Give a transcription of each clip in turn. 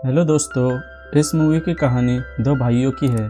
Hello दोस्तों, इस movie की कहानी दो भाइयों की है।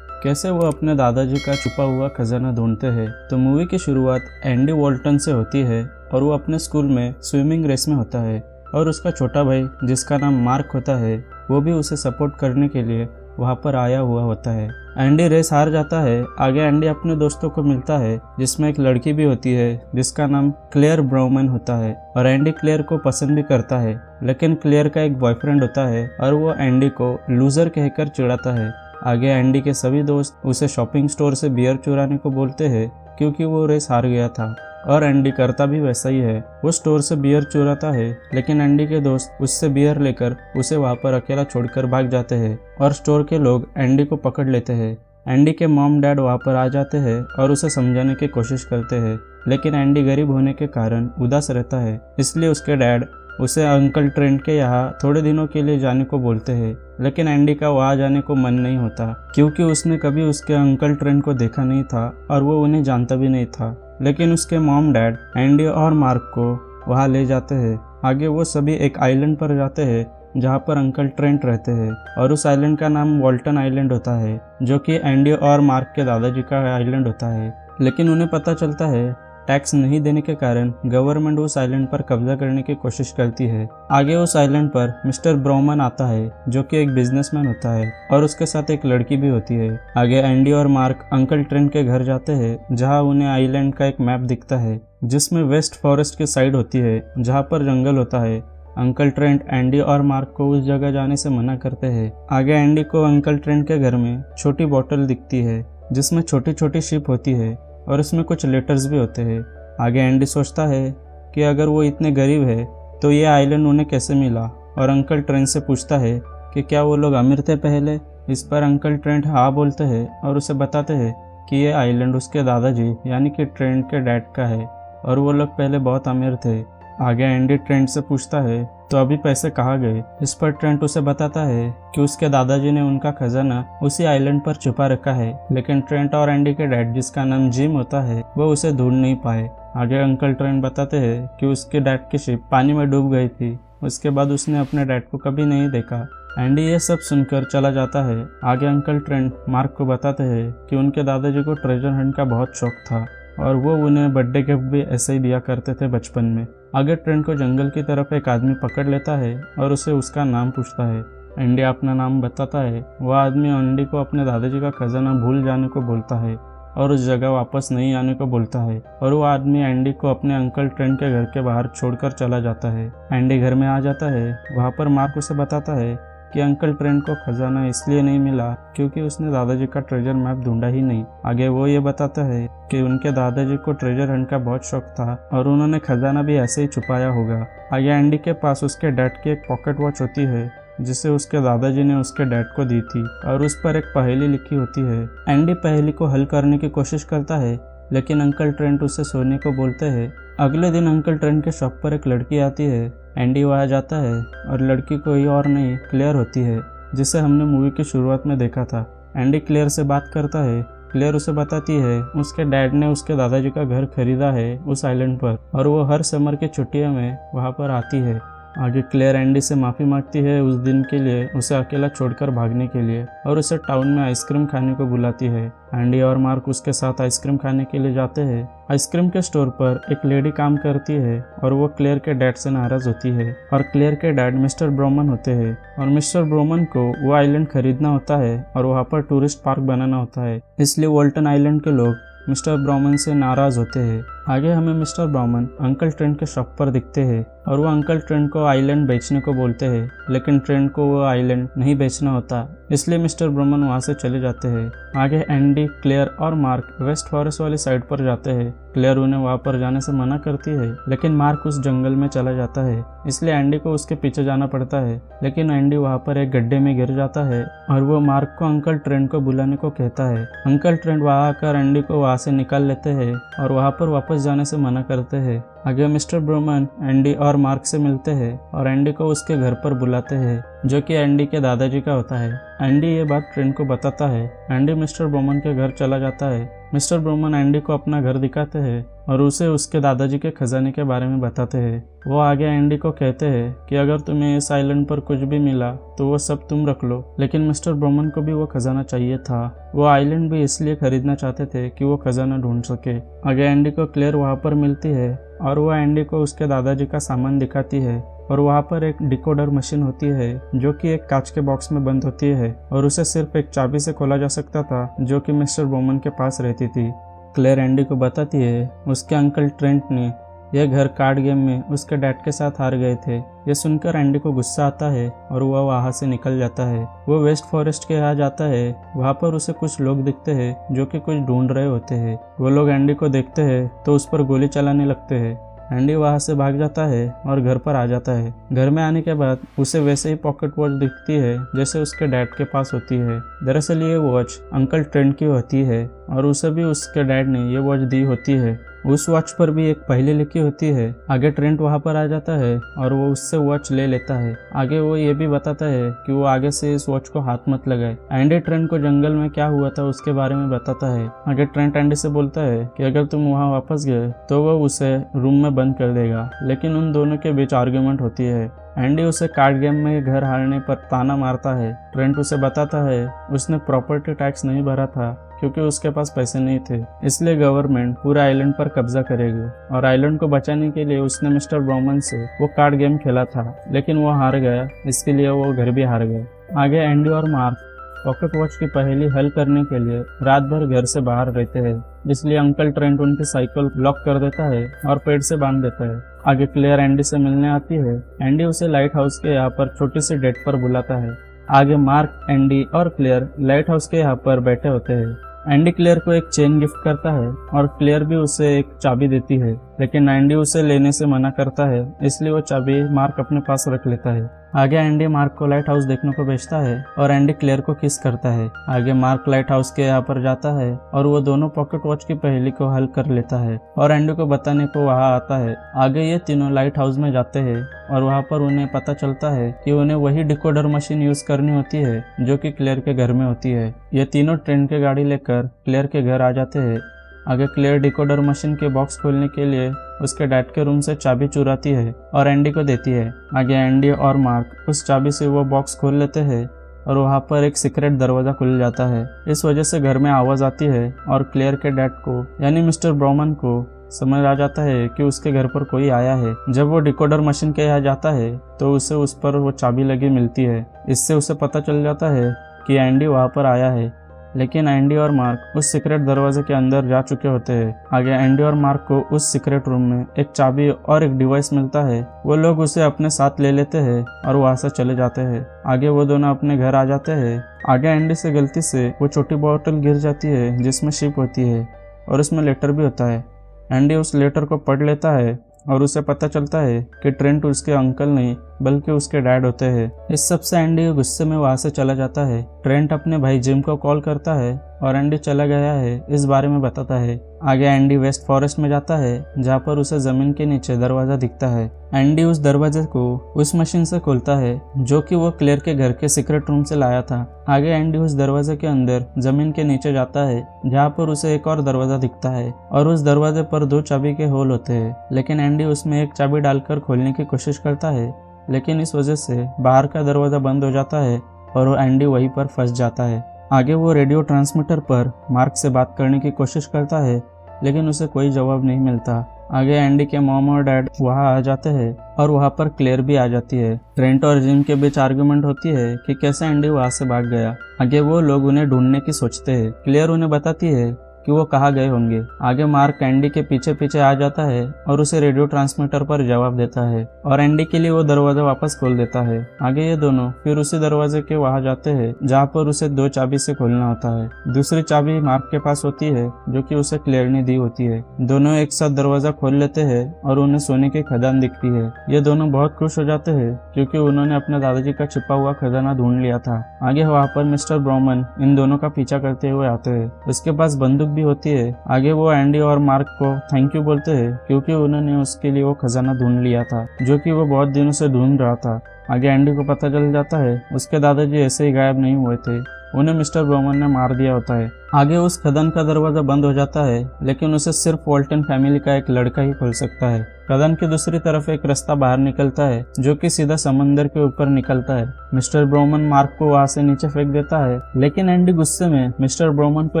कैसे वो अपने दादाजी का छुपा हुआ खजाना ढूंढते हैं। तो मूवी की शुरुआत एंडी वॉल्टन से होती है और वो अपने स्कूल में स्विमिंग रेस में होता है और उसका छोटा भाई जिसका नाम मार्क होता है वो भी उसे सपोर्ट करने के लिए वहाँ पर आया हुआ होता है। एंडी रेस हार जाता है। आगे एंडी अपने दोस्तों को मिलता है जिसमें एक लड़की भी होती है जिसका नाम क्लेयर ब्राउमन होता है और एंडी क्लेयर को पसंद भी करता है, लेकिन क्लेयर का एक बॉयफ्रेंड होता है और वो एंडी को लूजर कहकर चिढ़ाता है। आगे एंडी के सभी दोस्त उसे शॉपिंग स्टोर से बियर चुराने को बोलते हैं क्योंकि वो रेस हार गया था और एंडी करता भी वैसा ही है। वो स्टोर से बियर चुराता है, लेकिन एंडी के दोस्त उससे बियर लेकर उसे वहाँ पर अकेला छोड़कर भाग जाते हैं और स्टोर के लोग एंडी को पकड़ लेते हैं। एंडी के मॉम डैड वहाँ पर आ जाते हैं और उसे समझाने की कोशिश करते हैं, लेकिन एंडी गरीब होने के कारण उदास रहता है, इसलिए उसके डैड उसे अंकल ट्रेंट के यहाँ थोड़े दिनों के लिए जाने को बोलते हैं। लेकिन एंडी का वहाँ जाने को मन नहीं होता क्योंकि उसने कभी उसके अंकल ट्रेंट को देखा नहीं था और वो उन्हें जानता भी नहीं था। लेकिन उसके मॉम डैड एंडी और मार्क को वहाँ ले जाते हैं। आगे वो सभी एक आइलैंड पर जाते हैं जहाँ पर अंकल ट्रेंट रहते हैं और उस आइलैंड का नाम वॉल्टन आइलैंड होता है जो कि एंडी और मार्क के दादाजी का आइलैंड होता है। लेकिन उन्हें पता चलता है टैक्स नहीं देने के कारण गवर्नमेंट उस आइलैंड पर कब्जा करने की कोशिश करती है। आगे उस आइलैंड पर मिस्टर ब्राउमन आता है जो कि एक बिजनेसमैन होता है और उसके साथ एक लड़की भी होती है। आगे एंडी और मार्क अंकल ट्रेंट के घर जाते हैं जहां उन्हें आइलैंड का एक मैप दिखता है जिसमें वेस्ट फॉरेस्ट की साइड होती है जहाँ पर जंगल होता है। अंकल ट्रेंट एंडी और मार्क को उस जगह जाने से मना करते हैं। आगे एंडी को अंकल ट्रेंट के घर में छोटी बोतल दिखती है जिसमें छोटी छोटी शिप होती है और इसमें कुछ लेटर्स भी होते हैं। आगे एंडी सोचता है कि अगर वो इतने गरीब है तो ये आइलैंड उन्हें कैसे मिला और अंकल ट्रेंट से पूछता है कि क्या वो लोग अमीर थे पहले। इस पर अंकल ट्रेंट हाँ बोलते हैं और उसे बताते हैं कि ये आइलैंड उसके दादाजी यानी कि ट्रेंट के डैड का है और वो लोग पहले बहुत अमीर थे। आगे एंडी ट्रेंट से पूछता है तो अभी पैसे कहाँ गए। इस पर ट्रेंट उसे बताता है कि उसके दादाजी ने उनका खजाना उसी आइलैंड पर छुपा रखा है, लेकिन ट्रेंट और एंडी के डैड जिसका नाम जिम होता है वो उसे ढूंढ नहीं पाए। आगे अंकल ट्रेंट बताते हैं कि उसके डैड की शिप पानी में डूब गई थी, उसके बाद उसने अपने डैड को कभी नहीं देखा। एंडी ये सब सुनकर चला जाता है। आगे अंकल ट्रेंट मार्क को बताते हैं कि उनके दादाजी को ट्रेजर हंट का बहुत शौक था और वो उन्हें बर्थडे गिफ्ट भी ऐसे ही दिया करते थे बचपन में। आगे ट्रेंट को जंगल की तरफ एक आदमी पकड़ लेता है और उसे उसका नाम पूछता है। एंडी अपना नाम बताता है। वह आदमी एंडी को अपने दादाजी का खजाना भूल जाने को बोलता है और उस जगह वापस नहीं आने को बोलता है और वो आदमी एंडी को अपने अंकल ट्रेंट के घर के बाहर छोड़कर चला जाता है। एंडी घर में आ जाता है। वहाँ पर मार्क उसे बताता है कि अंकल ट्रेंट को खजाना इसलिए नहीं मिला क्योंकि उसने दादाजी का ट्रेजर मैप ढूंढा ही नहीं। आगे वो ये बताता है कि उनके दादाजी को ट्रेजर हंट का बहुत शौक था और उन्होंने खजाना भी ऐसे ही छुपाया होगा। आगे एंडी के पास उसके डैड की एक पॉकेट वॉच होती है जिसे उसके दादाजी ने उसके डैड को दी थी और उस पर एक पहेली लिखी होती है। एंडी पहेली को हल करने की कोशिश करता है, लेकिन अंकल ट्रेंट उसे सोने को बोलते हैं। अगले दिन अंकल ट्रेंट के शॉप पर एक लड़की आती है। एंडी वहाँ जाता है और लड़की कोई और नहीं क्लेयर होती है जिसे हमने मूवी की शुरुआत में देखा था। एंडी क्लेयर से बात करता है। क्लेयर उसे बताती है उसके डैड ने उसके दादाजी का घर खरीदा है उस आइलैंड पर और वो हर समर की छुट्टियों में वहाँ पर आती है। आगे क्लेयर एंडी से माफ़ी मांगती है उस दिन के लिए उसे अकेला छोड़कर भागने के लिए और उसे टाउन में आइसक्रीम खाने को बुलाती है। एंडी और मार्क उसके साथ आइसक्रीम खाने के लिए जाते हैं। आइसक्रीम के स्टोर पर एक लेडी काम करती है और वो क्लेयर के डैड से नाराज होती है और क्लेयर के डैड मिस्टर ब्राउमन होते हैं और मिस्टर ब्राउमन को वो आइलैंड खरीदना होता है और वहाँ पर टूरिस्ट पार्क बनाना होता है, इसलिए वॉल्टन आइलैंड के लोग मिस्टर ब्राउमन से नाराज होते हैं। आगे हमें मिस्टर ब्राउमन अंकल ट्रेंट के शॉप पर दिखते हैं और वो अंकल ट्रेंट को आइलैंड बेचने को बोलते हैं, लेकिन ट्रेंट को वो आइलैंड नहीं बेचना होता, इसलिए मिस्टर ब्राउमन वहाँ से चले जाते हैं। आगे एंडी, क्लेयर और मार्क वेस्ट फॉरेस्ट वाली साइड पर जाते हैं। क्लेयर उन्हें वहाँ पर जाने से मना करती है, लेकिन मार्क उस जंगल में चला जाता है, इसलिए एंडी को उसके पीछे जाना पड़ता है। लेकिन एंडी वहाँ पर एक गड्ढे में गिर जाता है और वो मार्क को अंकल ट्रेंट को बुलाने को कहता है। अंकल ट्रेंट वहाँ आकर एंडी को वहाँ से निकाल लेते हैं और वहाँ पर वापस जाने से मना करते हैं। आगे मिस्टर ब्रोमन एंडी और मार्क से मिलते हैं और एंडी को उसके घर पर बुलाते हैं, जो कि एंडी के दादाजी का होता है। एंडी ये बात ट्रेंट को बताता है। एंडी मिस्टर ब्रोमन के घर चला जाता है। मिस्टर ब्रोमन एंडी को अपना घर दिखाते हैं और उसे उसके दादाजी के खजाने के बारे में बताते हैं। वो आगे एंडी को कहते हैं कि अगर तुम्हें इस आइलैंड पर कुछ भी मिला तो वो सब तुम रख लो, लेकिन मिस्टर ब्रोमन को भी वो खजाना चाहिए था। वो आइलैंड भी इसलिए खरीदना चाहते थे कि वो खजाना ढूंढ सके। आगे एंडी को क्लेयर वहाँ पर मिलती है और वो एंडी को उसके दादाजी का सामान दिखाती है और वहाँ पर एक डिकोडर मशीन होती है जो कि एक कांच के बॉक्स में बंद होती है और उसे सिर्फ एक चाबी से खोला जा सकता था, जो कि मिस्टर ब्रोमन के पास रहती थी। क्लेयर एंडी को बताती है उसके अंकल ट्रेंट ने यह घर कार्ड गेम में उसके डैड के साथ हार गए थे। यह सुनकर एंडी को गुस्सा आता है और वह वहाँ से निकल जाता है। वो वेस्ट फॉरेस्ट के यहाँ जाता है। वहाँ पर उसे कुछ लोग दिखते हैं जो कि कुछ ढूंढ रहे होते हैं। वो लोग एंडी को देखते हैं तो उस पर गोली चलाने लगते हैं। एंडी वहाँ से भाग जाता है और घर पर आ जाता है। घर में आने के बाद उसे वैसे ही पॉकेट वॉच दिखती है जैसे उसके डैड के पास होती है। दरअसल ये वॉच अंकल ट्रेंट की होती है और उसे भी उसके डैड ने ये वॉच दी होती है। उस वॉच पर भी एक पहेली लिखी होती है। आगे ट्रेंट वहाँ पर आ जाता है और वो उससे वॉच ले लेता है। आगे वो ये भी बताता है कि वो आगे से इस वॉच को हाथ मत लगाए। एंडी ट्रेंट को जंगल में क्या हुआ था उसके बारे में बताता है। आगे ट्रेंट एंडी से बोलता है कि अगर तुम वहाँ वापस गए तो वो उसे रूम में बंद कर देगा, लेकिन उन दोनों के बीच आर्ग्यूमेंट होती है। एंडी उसे कार्ड गेम में घर हारने पर ताना मारता है। ट्रेंट उसे बताता है उसने प्रॉपर्टी टैक्स नहीं भरा था क्योंकि उसके पास पैसे नहीं थे, इसलिए गवर्नमेंट पूरे आइलैंड पर कब्जा करेगी और आइलैंड को बचाने के लिए उसने मिस्टर ब्रोमन से वो कार्ड गेम खेला था, लेकिन वो हार गया, इसके लिए वो घर भी हार गए। आगे एंडी और मार्क पॉकेट वॉच की पहेली हल करने के लिए रात भर घर से बाहर रहते हैं, इसलिए अंकल ट्रेंट उनकी साइकिल लॉक कर देता है और पेड़ से बांध देता है। आगे क्लेयर एंडी से मिलने आती है। एंडी उसे लाइट हाउस के यहाँ पर छोटी सी डेट पर बुलाता है। आगे मार्क, एंडी और क्लेयर लाइट हाउस के यहाँ पर बैठे होते हैं। एंडी क्लेयर को एक चेन गिफ्ट करता है और क्लेयर भी उसे एक चाबी देती है, लेकिन एंडी उसे लेने से मना करता है, इसलिए वो चाबी मार्क अपने पास रख लेता है। आगे एंडी मार्क को लाइट हाउस देखने को भेजता है और एंडी क्लेयर को किस करता है। आगे मार्क लाइट हाउस के यहाँ पर जाता है और वो दोनों पॉकेट वॉच की पहेली को हल कर लेता है और एंडी को बताने को वहाँ आता है। आगे ये तीनों लाइट हाउस में जाते हैं और वहाँ पर उन्हें पता चलता है कि उन्हें वही डिकोडर मशीन यूज करनी होती है जो कि क्लेयर के घर में होती है। ये तीनों ट्रेन की गाड़ी लेकर क्लेयर के घर आ जाते हैं। आगे क्लेयर डिकोडर मशीन के बॉक्स खोलने के लिए उसके डैड के रूम से चाबी चुराती है और एंडी को देती है। आगे एंडी और मार्क उस चाबी से वो बॉक्स खोल लेते हैं और वहाँ पर एक सीक्रेट दरवाजा खुल जाता है। इस वजह से घर में आवाज आती है और क्लेयर के डैड को यानी मिस्टर ब्रोमन को समझ आ जाता है कि उसके घर पर कोई आया है। जब वो डिकोडर मशीन के यहाँ जाता है तो उसे उस पर वो चाबी लगी मिलती है। इससे उसे पता चल जाता है कि एंडी वहाँ पर आया है, लेकिन एंडी और मार्क उस सीक्रेट दरवाजे के अंदर जा चुके होते हैं। आगे एंडी और मार्क को उस सीक्रेट रूम में एक चाबी और एक डिवाइस मिलता है। वो लोग उसे अपने साथ ले लेते हैं और वहाँ से चले जाते हैं। आगे वो दोनों अपने घर आ जाते हैं। आगे एंडी से गलती से वो छोटी बोतल गिर जाती है जिसमें शिप होती है और उसमें लेटर भी होता है। एंडी उस लेटर को पढ़ लेता है और उसे पता चलता है कि ट्रेंट उसके अंकल नहीं बल्कि उसके डैड होते हैं। इस सब से एंडी गुस्से में वहाँ से चला जाता है। ट्रेंट अपने भाई जिम को कॉल करता है और एंडी चला गया है इस बारे में बताता है। आगे एंडी वेस्ट फॉरेस्ट में जाता है जहाँ पर उसे जमीन के नीचे दरवाजा दिखता है। एंडी उस दरवाजे को उस मशीन से खोलता है जो कि वो क्लेयर के घर के सीक्रेट रूम से लाया था। आगे एंडी उस दरवाजे के अंदर जमीन के नीचे जाता है जहाँ पर उसे एक और दरवाजा दिखता है और उस दरवाजे पर 2 चाबी के होल होते हैं, लेकिन एंडी उसमें एक चाबी डालकर खोलने की कोशिश करता है, लेकिन इस वजह से बाहर का दरवाजा बंद हो जाता है और वो एंडी वहीं पर फंस जाता है। आगे वो रेडियो ट्रांसमीटर पर मार्क से बात करने की कोशिश करता है, लेकिन उसे कोई जवाब नहीं मिलता। आगे एंडी के मॉम और डैड वहाँ आ जाते हैं और वहाँ पर क्लेयर भी आ जाती है। ट्रेंट और जिम के बीच आर्गुमेंट होती है कि कैसे एंडी वहाँ से भाग गया। आगे वो लोग उन्हें ढूंढने की सोचते हैं। क्लेयर उन्हें बताती है कि वो कहाँ गए होंगे। आगे मार्क एंडी के पीछे पीछे आ जाता है और उसे रेडियो ट्रांसमीटर पर जवाब देता है और एंडी के लिए वो दरवाजा वापस खोल देता है। आगे ये दोनों फिर उसी दरवाजे के वहाँ जाते हैं जहाँ पर उसे 2 चाबी से खोलना होता है। दूसरी चाबी मार्क के पास होती है जो कि उसे क्लेयर ने दी होती है। दोनों एक साथ दरवाजा खोल लेते हैं और उन्हें सोने की खदान दिखती है। ये दोनों बहुत खुश हो जाते हैं क्योंकि उन्होंने अपने दादाजी का छिपा हुआ खजाना ढूंढ लिया था। आगे वहाँ पर मिस्टर ब्रोमन इन दोनों का पीछा करते हुए आते हैं। उसके पास बंदूक भी होती है। आगे वो एंडी और मार्क को थैंक यू बोलते हैं क्योंकि उन्होंने उसके लिए वो खजाना ढूंढ लिया था जो कि वो बहुत दिनों से ढूंढ रहा था। आगे एंडी को पता चल जाता है उसके दादाजी ऐसे ही गायब नहीं हुए थे, उन्हें मिस्टर ब्राउमन ने मार दिया होता है। आगे उस खदान का दरवाजा बंद हो जाता है लेकिन उसे सिर्फ वॉल्टन फैमिली का एक लड़का ही खोल सकता है। खदान की दूसरी तरफ एक रास्ता बाहर निकलता है जो कि सीधा समंदर के ऊपर निकलता है। मिस्टर ब्राउमन मार्क को वहां से नीचे फेंक देता है लेकिन एंडी गुस्से में मिस्टर ब्राउमन को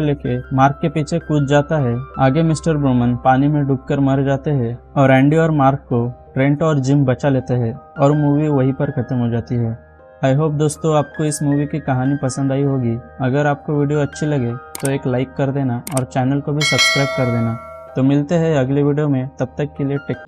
लेके मार्क के पीछे कूद जाता है। आगे मिस्टर ब्राउमन पानी में डूबकर मर जाते हैं और एंडी और मार्क को ट्रेंट और जिम बचा लेते हैं और मूवी वहीं पर खत्म हो जाती है। आई होप दोस्तों आपको इस मूवी की कहानी पसंद आई होगी। अगर आपको वीडियो अच्छी लगे तो एक लाइक कर देना और चैनल को भी सब्सक्राइब कर देना। तो मिलते हैं अगले वीडियो में, तब तक के लिए टेक